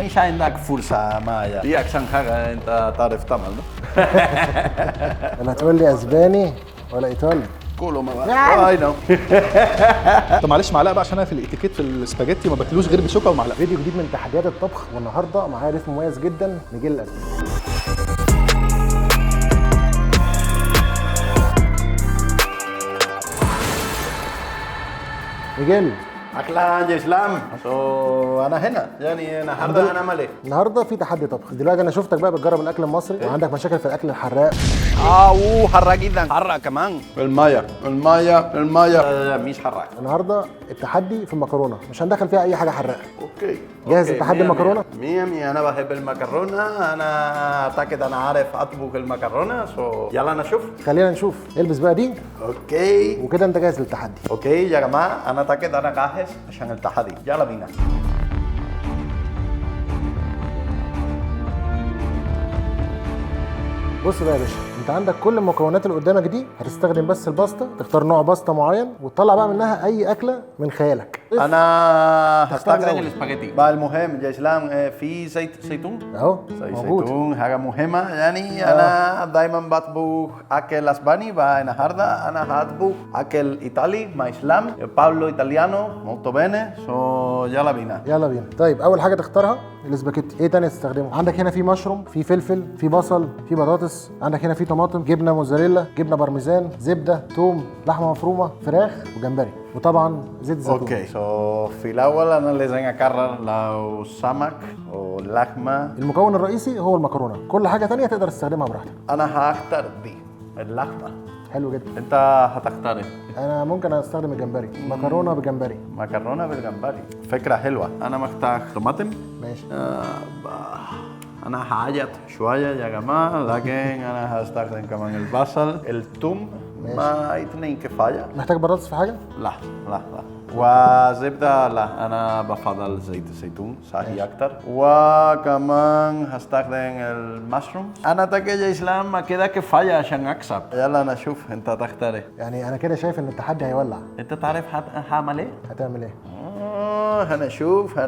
مش عندك فرصة معايا. دي أحسن حاجة أنت تعرف تعمل. ولا تقول لي اسباني ولا ايطالي؟ كله ما بقى. I know. طب معلش معلقه بقى عشان انا في الاتيكيت في السباجيتي ما باكلوش غير بشوكه ومعلقه. فيديو جديد من تحديات الطبخ، والنهارده معايا ضيف مميز جدا، ميجيل الاسباني. ميجيل، أهلا يا إسلام. أنا هنا يعني النهارده أنا مالي. النهارده في تحدي طبخ. دلوقتي انا شفتك بقى بتجرب الاكل المصري وعندك مشاكل في الاكل الحراق. حرة جدا. حرة كمان. المية مش حرة. النهارده التحدي في المكرونه، مش هندخل فيها اي حاجه حراقه. اوكي. جاهز لتحدي المكرونه؟ مية انا بحب المكرونه، انا اعتقد انا عارف اطبخ المكرونه، يلا نشوف. خلينا نشوف. البس بقى دي اوكي. وكده انت جاهز للتحدي. اوكي يا جماعه، انا اعتقد انا جاهز عشان التحدي، يلا بينا. بص بقى يا باشا، انت عندك كل المكونات اللي قدامك دي، هتستخدم بس الباستا، تختار نوع باستا معين وتطلع بقى منها اي اكله من خيالك. انا هستخدم الاسباجيتي بقى. المهم يا اسلام، في زيت زيتون اهو موجود. زيتون حاجه مهمه يعني. انا دايما بطبخ اكل اسباني، بقى النهارده انا هطبخ اكل ايطالي مع اسلام. باولو ايطاليانو موتو بيني، يلا بينا. يلا بينا. طيب اول حاجه تختارها الاسباجيتي. ايه تاني تستخدمه؟ عندك هنا في مشروم، في فلفل، في بصل، في بطاطس، عندك هنا في طماطم، جبنه موزاريلا، جبنه بارميزان، زبده، توم، لحمه مفرومه، فراخ، وجمبري، وطبعا زيت زيتون. اوكي. في الاول انا لازم اقرر لو سمك او لحمه. المكون الرئيسي هو المكرونه، كل حاجه تانية تقدر تستخدمها براحتك. انا هختار دي اللحمه. حلو جدا. انت هتختار ايه؟ انا ممكن استخدم الجمبري، مكرونه بجمبري. مكرونه بالجمبري، فكره حلوه. انا محتاج طماطم. ماشي. انا هعيط شويه يا جماعه، لكن انا هستخدم كمان البصل، الثوم. ما اتنين كفايه. محتاج بطاطس في حاجه؟ لا. وزبده لا، انا بفضل زيت الزيتون صحي اكتر. وكمان هستخدم المشروم. انا اعتقد يا اسلام كده كفايه عشان اكسب. يلا نشوف انت تختار ايه. يعني انا كده شايف ان التحدي هيولع. انت تعرف هعمل ايه؟ هتعمل ايه؟ هنشوف.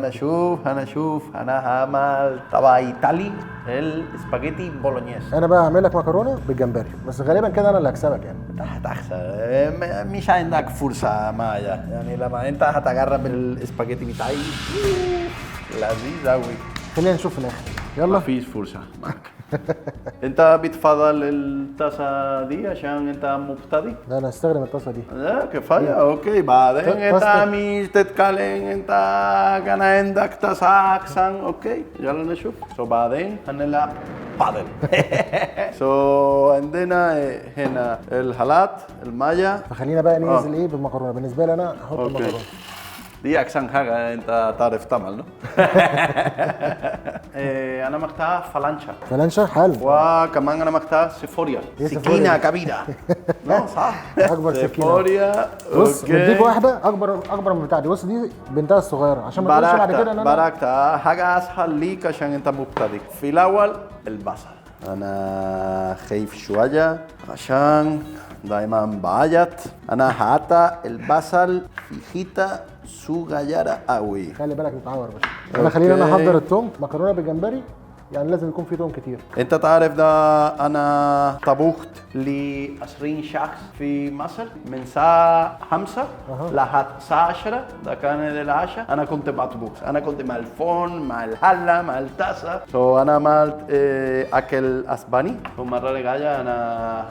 انا هعمل طبق ايطالي، الاسباجيتي بولونيز. انا بقى هعمل لك مكرونه بالجمبري، بس غالبا كده انا اللي هكسبك يعني. هتخسر، مش عندك فرصه معايا يعني. لما انت هتجرب الاسباجيتي بتاعي لذيذ قوي. خلينا نشوف في الاخر. يلا. مفيش فرصه معاك. انت بتفضل الطاسه دي عشان انت مبتدئ؟ لا، انا هستخدم الطاسه دي. لا كفايه. اوكي. بعدين انت مش تتكلم، انت كان عندك طاسه احسن. اوكي يلا نشوف. بعدين هنلعب بادل. عندنا هنا الحلات الميه. فخلينا بقى ننزل ايه بالمكرونه. بالنسبه لي انا هحط المكرونه. دي احسن حاجه انت تعرف تعمل. انا محتاج فلانشا حلو. وكمان انا محتاج سيفوريا، سكينه كبيره. صح. اكبر سكينه. سيفوريا. بص نديك واحده اكبر من بتاعتي. بص دي بنتها الصغيره عشان ما تقولش بعد كده ان انا بركتها حاجه اسهل ليك عشان انت مبتدئ. في الاول البصل. انا خايف شويه عشان دايما بعيط. انا هقطع البصل في حته صغيره قوي. خلي بالك تتعور بس. انا خليني انا احضر التوم. مكرونه بالجمبري يعني لازم يكون في توم كتير. انت تعرف ده انا طبخت ل 20 شخص في مصر من الساعة 5 لحد الساعة 10. ده كان العشاء. انا كنت بطبخ، انا كنت مع الفرن مع الحلة مع الطاسة. انا عملت اكل اسباني. المرة الجاية انا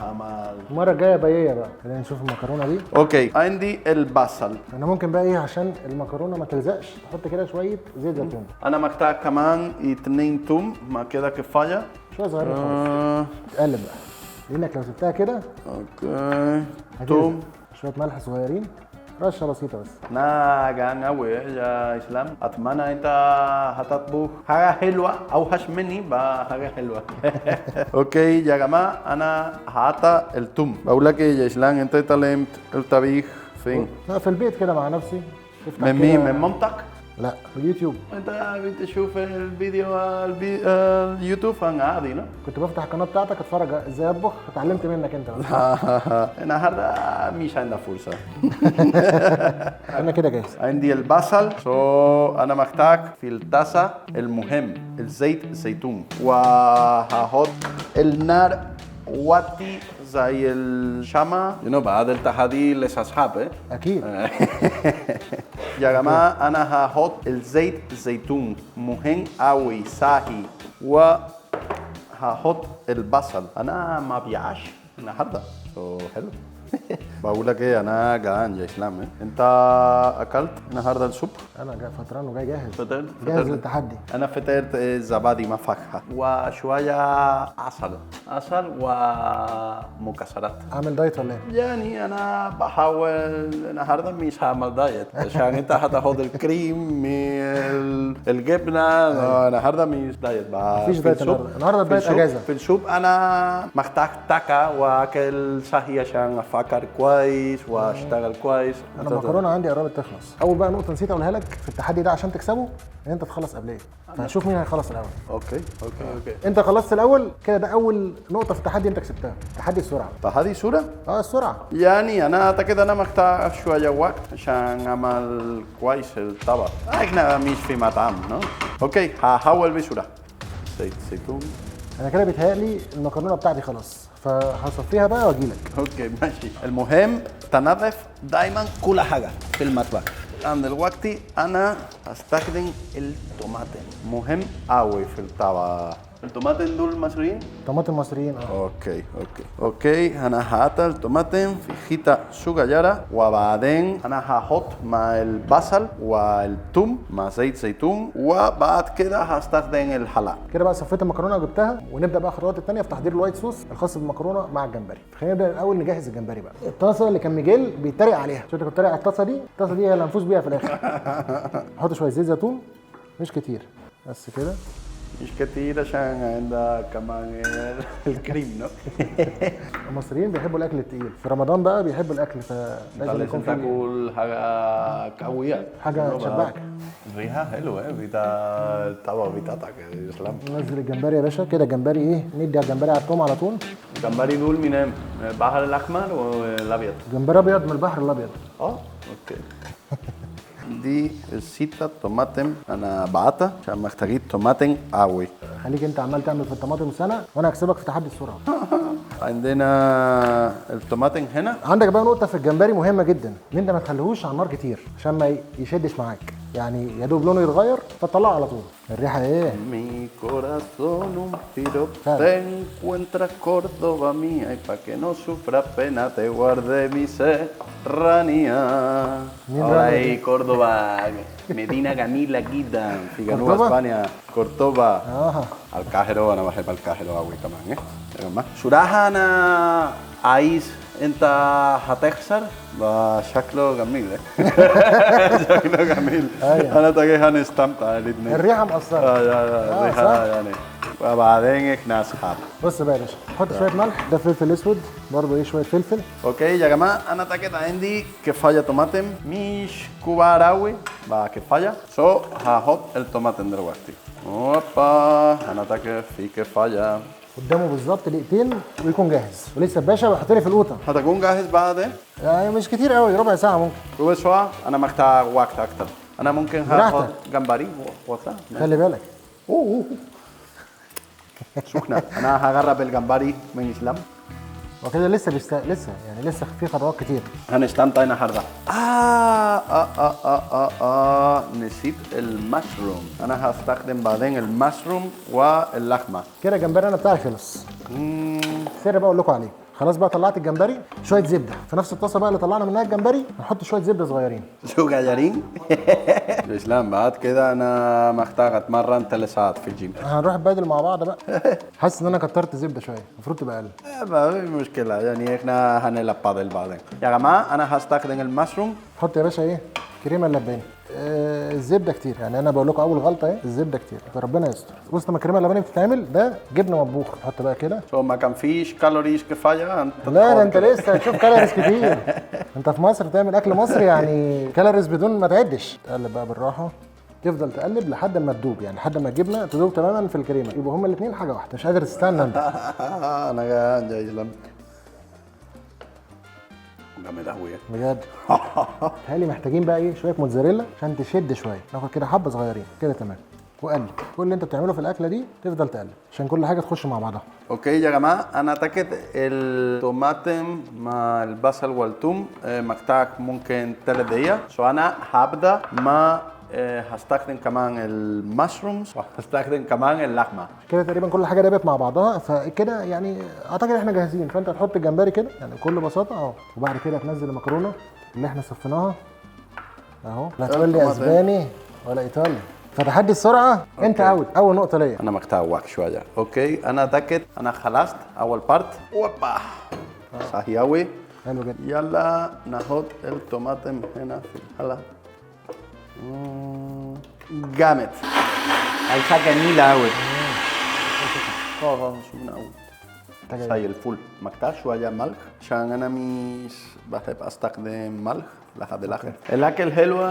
هعمل. المره الجايه بايه بقى. خلينا نشوف المكرونه دي. اوكي. عندي البصل. انا ممكن بقى ايه عشان المكرونه ما تلزقش تحط كده شويه زيت زيتون. انا محتاج كمان 2 توم، ما كده كفايه. شويه صغيرين خالص. تقلب بقى لانك لو سبتها كده. اوكي. توم. شويه ملح صغيرين، رشه بسيطه بس. جان قوي يا اسلام. اتمنى انت هتطبخ حاجه حلوه اوحش مني بقى حاجه حلوه. اوكي يا جماعه، انا هقطع التوم. بقول لك ايه يا اسلام، انت اتعلمت الطبيخ فين؟ لا، في البيت كده مع نفسي. من مين؟ من مامتك؟ لا اليوتيوب. انت بتشوف الفيديو اليوتيوب عادي no? كنت بفتح القناه بتاعتك اتفرج ازاي اطبخ، اتعلمت منك انت بقى. النهارده مش عندنا فرصه. انا كده جاهز. عندي البصل انا محتاج في الطاسه المهم الزيت الزيتون، وهحط النار وطي زي الشمع بعد التحدي للاصحاب اكيد. يا جماعه انا هحط الزيت الزيتون مهم قوي صاحي، وهحط البصل. انا ما بيعش النهارده حلو. بقول لك ايه، انا جعان يا اسلام. انت اكلت النهارده السوب؟ انا جاي فطران وجاي جاهز. فطرت جاهز للتحدي. انا فطرت زبادي مع فاكهه وشويه عسل ومكسرات. عامل دايت ولا ايه؟ يعني انا بحاول النهارده مش هعمل دايت عشان انت هتاخد الكريم من الجبنه. النهارده مش دايت. مفيش دايت النهارده الدايت اجازه. في السوب انا محتاج طاقه واكل صحي عشان افكر كويس واشتغل كويس. انا المكرونه عندي قربت تخلص. اول بقى نقطه نسيت اقولها لك في التحدي ده عشان تكسبه ان انت تخلص قبل ايه، فهنشوف مين هيخلص الاول. اوكي. انت خلصت الاول كده، ده اول نقطه في التحدي انت كسبتها. تحدي السرعه. فهذه صوره السرعه. يعني انا اعتقد انا محتاج شويه وقت عشان اعمل كويس الطبق. احنا مش في مطعم اوكي. هحاول بسرعه. زيت زيتون. انا كده بيتهيألي المكرونه بتاعتي خلاص، فهصفيها بقى واجيلك. اوكي ماشي. المهم تنظف دايما كل حاجه في المطبخ. عند الوقت انا هستخدم الطماطم، مهم قوي في الطبق. الطماطم دول مصريين؟ طماطم مصريين. اوكي. انا هحط الطماطم في حته صغيره، وبعدين انا هحط مع البصل والثوم مع زيت زيتون، وبعد كده هستخدم الحلقه. كده بقى صفيت المكرونه وجبتها، ونبدا بقى الخطوات الثانيه في تحضير الوايت صوص الخاص بالمكرونه مع الجمبري. خلينا نبدا الاول نجهز الجمبري بقى. الطاسه اللي كان ميجيل بيتريق عليها، شفت كنت بتريق على الطاسه دي هي اللي هنفوز بيها في الاخر. نحط شويه زيت زيتون، مش كتير بس كده. مش كتير عشان عندها كمان الكريم المصريين بيحبوا الاكل التقيل، في رمضان بقى بيحبوا الاكل، فلازم يكون تاكل حاجه قويه، حاجه تشبعك. ريحه حلوه الطبق بتاعتك يا اسلام. ننزل الجمبري يا باشا كده. الجمبري ندي على الجمبري على التوم على طول. الجمبري دول من البحر الاحمر والابيض؟ جمبري ابيض من البحر الابيض. اوكي. دي الستة طماطم انا بعتها عشان محتاجين طماطم قوي. خليك انت عمال تعمل في الطماطم سنه وانا هكسبك في تحدي السرعه. عندنا الطماطم هنا. عندك بقى نقطه في الجمبري مهمه جدا، ان انت ما تخليهوش على النار كتير عشان ما يشدش معاك، يعني يا دوب لونه يتغير فتطلعه على طول. الريحه ايه؟ Mi corazón un tiro te encuentra Córdoba mía y pa' que no sufra pena te guardé mi serranía. Ay, Córdoba, Medina Gamila Guida, Figueroa España, Córdoba. القاهرة أنا بحب القاهرة أوي كمان صراحة أنا عايز أنت هتخسر شكله جميل. شكله جميل. أنا تاجي هنستمتع الاثنين. الريحة مقصرة. الريحة يعني. وبعدين احنا أصحاب. بص بقى يا باشا، حط شوية ملح، ده فلفل أسود برضه شوية فلفل. اوكي يا جماعة أنا تاجي عندي كفاية طماطم مش كبار أوي بقى كفاية. هحط الطماطم دلوقتي. أنا تاجي في كفاية. قدامه بالظبط دقيقتين ويكون جاهز، ولسه الباشا بيحط لي في القوطه. هتكون جاهز بعد يعني مش كتير قوي، ربع ساعه ممكن. ربع ساعه. انا محتاج وقت اكتر. انا ممكن هاخد جمبري وصل. خلي بالك. سخنه. انا هجرب الجمبري من اسلام. وكده لسه يعني لسه في خطوات كتير. هنستمتع النهارده. نسيت المشروم. انا هستخدم بعدين المشروم واللحمه. كده الجمبري انا بتاعي خلص. سر بقى اقول لكم عليه. خلاص بقى طلعت الجمبري، شويه زبده في نفس الطاسه بقى اللي طلعنا منها الجمبري، هنحط شويه زبده صغيرين. صغيرين؟ اسلام بعد كده انا محتاج اتمرن 3 ساعات في الجيم. هنروح نبادل مع بعض بقى. حاسس ان انا كترت زبده شويه، المفروض تبقى اقل. ما في مشكله، يعني احنا هنلعب بادل بعدين. يا جماعه انا هستخدم المشروم. حط يا باشا كريمه اللباني. الزبده كتير، يعني انا بقول لكم اول غلطه الزبده كتير، فربنا يستر. وسط ما الكريمه اللباني بتتعمل ده جبنه مطبوخ، حط بقى كده. ما كان فيش كالوريز كفايه انت؟ لا ده انت لسه هتشوف كالوريز كتير. انت في مصر تعمل اكل مصري يعني كالوريز بدون ما تعدش. تقلب بقى بالراحه. تفضل تقلب لحد ما تدوب، يعني لحد ما الجبنه تدوب تماما في الكريمه، يبقوا هما الاثنين حاجه واحده، مش قادر تستنى انت. انا جاي لم جامد قوي بجد. تهيألي محتاجين بقى ايه شويه موتزاريلا عشان تشد شويه، ناخد كده حبه صغيرين كده تمام، وقلب كل اللي انت بتعمله في الاكله دي تفضل تقلب عشان كل حاجه تخش مع بعضها. اوكي يا جماعه، انا اعتقد الطماطم مع البصل والثوم محتاج ممكن 3 دقايق، سو انا هبدا مع هستخدم كمان المشرومز وهستخدم كمان اللحمه. كده تقريبا كل حاجه دابت مع بعضها، فكده يعني اعتقد احنا جاهزين. فانت هتحط الجمبري كده يعني بكل بساطه اهو، وبعد كده تنزل المكرونه اللي احنا صفيناها اهو. لا تقول لي اسباني ولا ايطالي، فتحدي السرعه انت اوت. اول نقطه ليا انا محتاج وقت شويه. اوكي انا اعتقد انا خلصت اول بارت. اوبا صحيح قوي، حلو جدا. يلا ناخد الطماطم هنا في الحله. جامد، عايزها جميله قوي. شو من اول زي الفل. محتاج شويه ملح عشان انا مش بحب استخدم ملح لحد الاخر. الاكل حلوه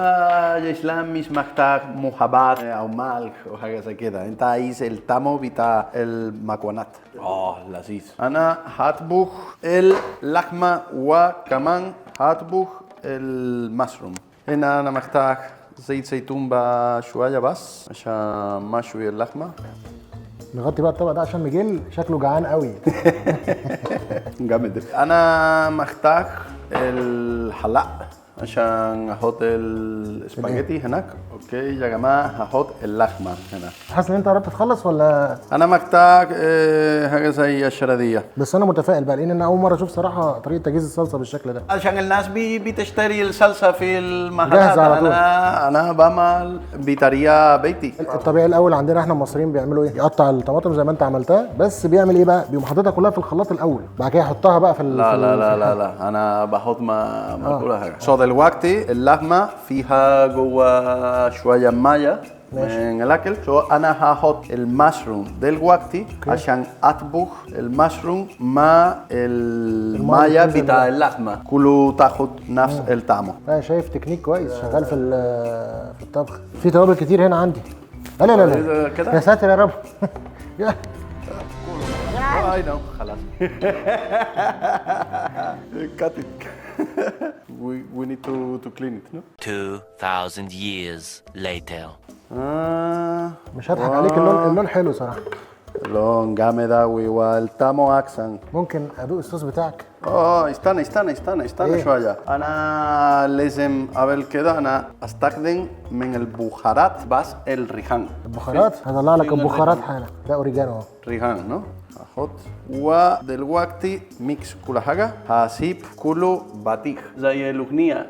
يا اسلام مش محتاج محبات او ملح او حاجه زي كده، انت عايز الطعم بتاع المكونات. لذيذ. انا هطبخ اللحمه وكمان هطبخ المشروم. هنا انا محتاج زيت زيتون شويه بس عشان مشوي اللحمه. نغطي بقى الطبق ده عشان ميجيل شكله جعان قوي. جامد. انا محتاج الحلاق عشان احط الاسباجيتي هناك. اوكي يا جماعه، هحط اللحمه هنا. حاسس ان انت قربت تخلص ولا؟ انا محتاج حاجه زي الشراديه. بس انا متفائل بقى، لان انا اول مره اشوف صراحه طريقه تجهيز الصلصه بالشكل ده. عشان الناس بتشتري الصلصه في المحلات، جاهزة على طول. انا بعمل بطريقه بيتي. الطبيعي الاول عندنا احنا المصريين بيعملوا ايه؟ يقطع الطماطم زي ما انت عملتها، بس بيعمل ايه بقى؟ بيقوم حاططها كلها في الخلاط الاول، بعد كده يحطها بقى في لا لا لا لا لا، انا بحط ما كل حاجه. سو دلوقتي اللحمه فيها جوا شويه ميه من الاكل، سو انا هحط المشروم دلوقتي عشان اطبخ المشروم مع الميه بتاع اللحمه، كله تاخد نفس الطعم. انا شايف تكنيك كويس شغال في الطبخ. في توابل كتير هنا عندي. لا لا لا كده يا ساتر يا رب. I know. خلاص. Cut it. we need to clean it, no? 2,000 years later. مش هضحك عليك، اللون حلو صراحه. لون جامد قوي والطعم احسن. ممكن ادوق الصوص بتاعك؟ استنى شويه. انا لازم قبل كده انا استخدم من البهارات بس الريحان. البهارات؟ هطلع لك البهارات حالا. ده اوريجانو اهو. ريحان، نو؟ احط ودلوقتي ميكس كل حاجه. هسيب كله باتيج زي الاغنيه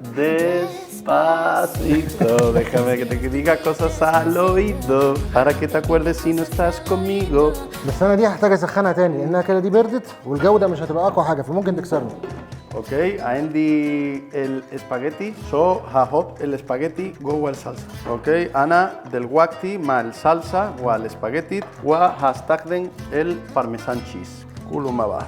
Despacito, déjame que te diga cosas al oído para que te acuerdes si no estás conmigo. بس انا دي هحتاج اسخنها تاني لانها كده دي بردت والجوده مش هتبقى اقوى حاجه، فممكن تكسرني. اوكي، عندي الاسباجيتي، سو هحط الاسباجيتي جوه الصلصه. اوكي، انا دلوقتي مع الصلصه والاسباجيتي وهستخدم البارميزان تشيز كله مع بعض.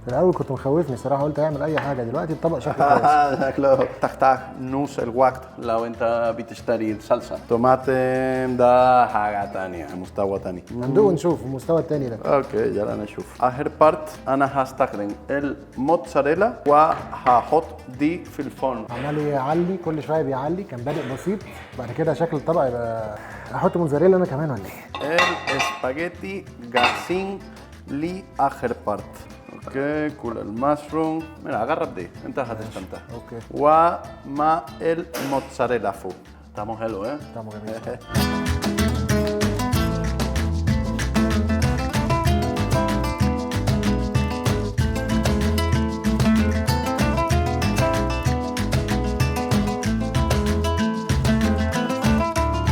في الاول كنت مخوفني صراحه، قلت هيعمل اي حاجه، دلوقتي الطبق شكله كويس. شكله تحتاج نص الوقت لو انت بتشتري الصلصه. طماطم ده حاجه ثانيه، مستوى ثاني. هندوق ونشوف المستوى الثاني ده. اوكي يلا نشوف. اخر بارت انا هستخدم الموتزاريلا وهحط دي في الفرن. عمال يعلي كل شويه بيعلي، كان بادئ بسيط، بعد كده شكل الطبق يبقى. احط موتزاريلا انا كمان ولا ايه؟ الاسباجيتي جاهزين لاخر بارت. اوكي، كل المشروم. مira جرب دي انت هتستمتع. اوكي. ومع الموتزاريلا فوق. طعمه حلو طعمه جميل.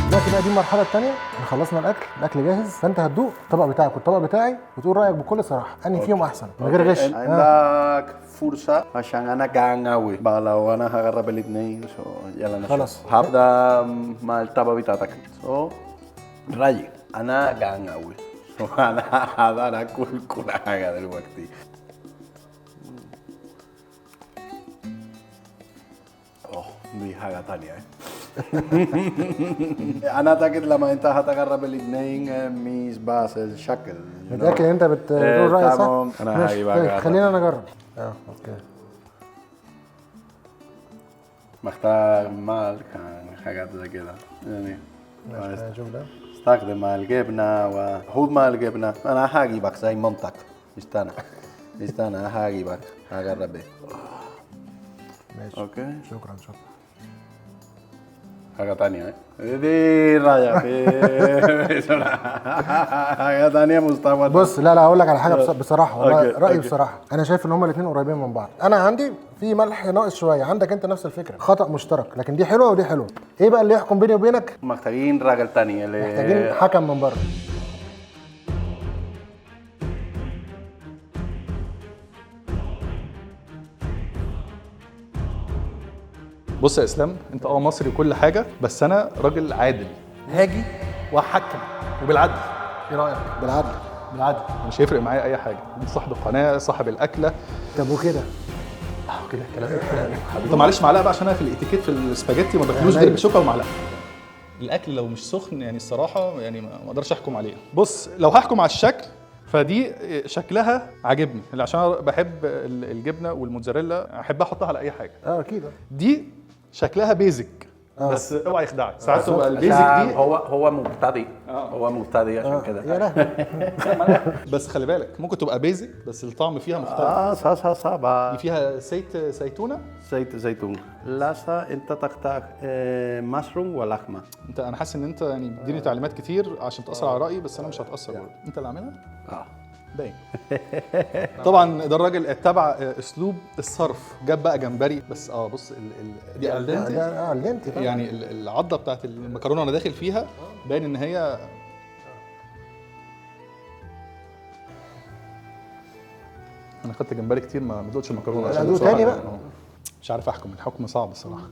دلوقتي بقى دي المرحله الثانيه، خلصنا الاكل جاهز، فانت هتدوق الطبق بتاعك والطبق بتاعي وتقول رايك بكل صراحه انهي فيهم احسن من غير غش. عندك فرصه عشان انا جعان قوي بقى لو انا هجرب الاثنين. يلا نشوف. خلاص. هبدا مع الطبق بتاعتك. رايق، انا جعان قوي. انا هقدر اكل كل حاجه دلوقتي. دي حاجه ثانيه. انا اعتقد لما انت هتقرب الاثنين مش بس الشكل. متأكد ان انت بتقول رأيك صح؟ تمام. انا ماشي، هجيبها طيب، قاعدة. خلينا نجرب. اوكي. مختار مال كان حاجات زي كده يعني. ماشي، نشوف ده. استخدم الجبنة وخذ مع الجبنة. أنا هجيبك زي منطق. استنى هجيبك هجرب ايه. ماشي. اوكي. شكرا. حاجة تانية دي رايا في حاجة تانية مستوى. بص، لا هقول لك على حاجه بصراحه والله، أوكي، رايي أوكي. بصراحه انا شايف ان هما الاثنين قريبين من بعض. انا عندي في ملح ناقص شويه، عندك انت نفس الفكره، خطا مشترك، لكن دي حلوه ودي حلوه. ايه بقى اللي يحكم بيني وبينك؟ محتاجين راجل تاني اللي محتاجين حكم من بره. بص يا اسلام، انت مصري وكل حاجه، بس انا راجل عادل، هاجي وهحكم وبالعدل. ايه رايك؟ بالعدل. بالعدل، مش هيفرق معايا اي حاجه. انت صاحب القناه، صاحب الاكله. طب وكده؟ كده الكلام. طب معلش معلقه بقى، عشان انا في الاتيكيت في السباجيتي ما باكلوش غير بشوكه ومعلقه. الاكل لو مش سخن يعني الصراحه يعني ما اقدرش احكم عليه. بص، لو هحكم على الشكل فدي شكلها عاجبني، عشان أنا بحب الجبنه والموتزاريلا، احب احطها على اي حاجه. اكيد. دي شكلها بيزك، بس اوعى يخدعك، ساعات تبقى البيزك دي. هو مبتدئ. هو مبتدئ عشان كده. يا لهوي. بس خلي بالك ممكن تبقى بيزك بس الطعم فيها مختلف. صح. دي فيها زيتونه. زيت زيتون. لسه انت تختار مشروم ولحمه. انا حاسس ان انت يعني بتديني تعليمات كتير عشان تاثر على رايي، بس انا مش هتاثر برضه. انت اللي عاملها؟ باين. طبعا ده الراجل اتبع اسلوب الصرف، جاب بقى جمبري بس. بص دي الدنتي. ده الدنتي يعني العضه بتاعت المكرونه وانا داخل فيها باين ان هي انا خدت جمبري كتير ما دوتش المكرونه. لا، دوق تاني بقى. مش عارف احكم، الحكم صعب الصراحه.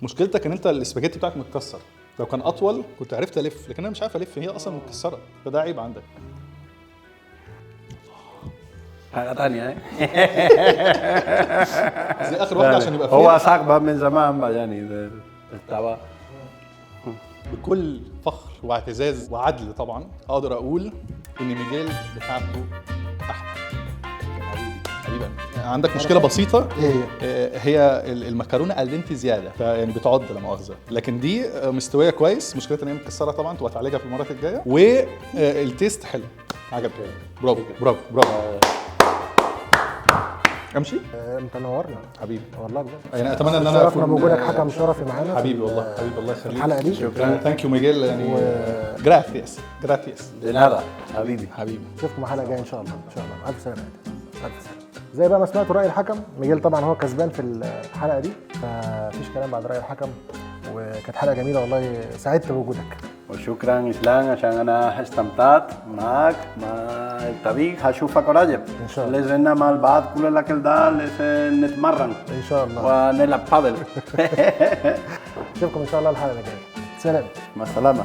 مشكلتك ان انت الاسباجيتي بتاعك متكسر، لو كان اطول كنت عرفت الف، لكن انا مش عارف الف، هي اصلا متكسره، فده عيب عندك. حاجه ثانيه زي اخر واحده عشان يبقى فيها. هو صاحبها من زمان بقى يعني التوا. بكل فخر واعتزاز وعدل طبعا اقدر اقول ان ميجيل بتاعته احلى. حبيبي عندك مشكله بسيطه. هي المكرونه الدنتي زياده، فيعني بتعض لا مؤاخذه، لكن دي مستويه كويس. مشكلتها ان هي متكسره طبعا، تبقى تعالجها في المرات الجايه. والتيست حلو، عجبني. برافو برافو برافو. امشي. انت نورنا حبيبي والله بجد. يعني اتمنى ان انا شرفنا بوجودك حكم شرفي معانا. حبيبي والله، حبيبي الله يخليك. الحلقه دي شكرا. ثانك يو ميجيل يعني. جراتيس جراتيس. هذا حبيبي. نشوفكم الحلقه الجايه ان شاء الله. ان شاء الله. الف سلامه. الف سلامه. زي بقى ما سمعتوا راي الحكم، ميجيل طبعا هو كسبان في الحلقه دي، فمفيش كلام بعد راي الحكم، وكانت حلقه جميله والله، سعدت بوجودك. وشكرا اسلام عشان انا استمتعت معك مع الطريق. هشوفك قريب ان شاء الله. لازم مع بعض كل الاكل ده لازم نتمرن ان شاء الله ونلعب بادل. نشوفكم ان شاء الله الحلقه الجايه. سلام. مع السلامه.